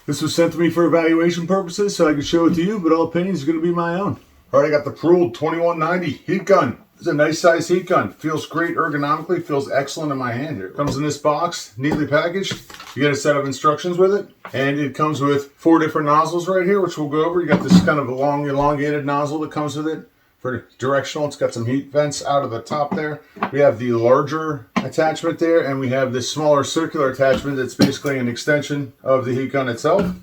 This was sent to me for evaluation purposes so I could show it to you, but all opinions are going to be my own. All right, I got the PRULDE 2190 heat gun. It's a nice size heat gun. Feels great ergonomically, feels excellent in my hand here. Comes in this box, neatly packaged. You get a set of instructions with it. And it comes with 4 different nozzles right here, which we'll go over. You got this kind of a long, elongated nozzle that comes with it for directional. It's got some heat vents out of the top there. We have the larger attachment there, and we have this smaller circular attachment that's basically an extension of the heat gun itself.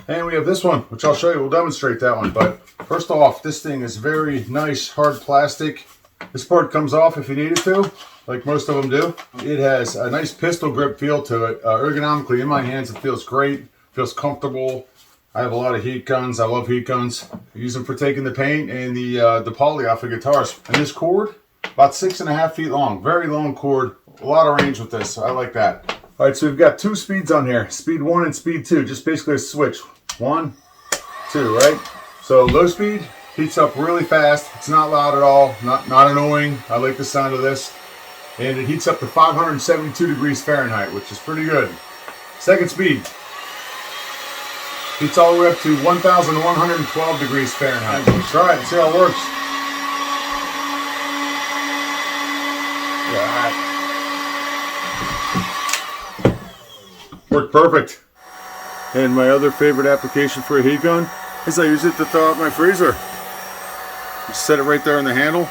And we have this one, which I'll show you. We'll demonstrate that one. But first off, this thing is very nice, hard plastic. This part comes off if you need it to, like most of them do. It has a nice pistol grip feel to it. Ergonomically, in my hands, it feels great, feels comfortable. I have a lot of heat guns. I love heat guns. I use them for taking the paint and the poly off of guitars. And this cord, about 6.5 feet long. Very long cord. A lot of range with this. I like that. All right, so we've got 2 speeds on here. Speed 1 and speed 2. Just basically a switch. 1, 2, right? So low speed heats up really fast. It's not loud at all. Not annoying. I like the sound of this. And it heats up to 572 degrees Fahrenheit, which is pretty good. Second speed heats all the way up to 1,112 degrees Fahrenheit. Let's try it, see how it works. Yeah. Worked perfect. And my other favorite application for a heat gun is I use it to thaw out my freezer. Just set it right there on the handle,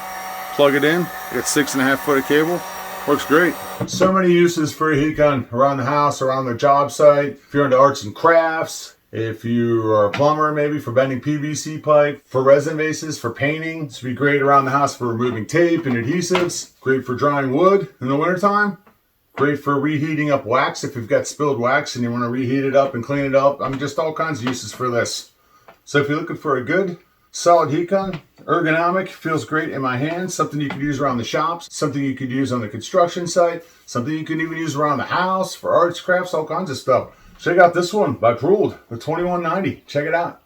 plug it in. I got 6.5 foot of cable. Works great. So many uses for a heat gun around the house, around the job site. If you're into arts and crafts, if you are a plumber, maybe for bending PVC pipe, for resin bases, for painting. This would be great around the house for removing tape and adhesives. Great for drying wood in the wintertime. Great for reheating up wax if you've got spilled wax and you want to reheat it up and clean it up. I mean, just all kinds of uses for this. So if you're looking for a good, solid heat gun, ergonomic, feels great in my hands, something you could use around the shops, something you could use on the construction site, something you can even use around the house for arts, crafts, all kinds of stuff. Check out this one by PRULDE, the 2190. Check it out.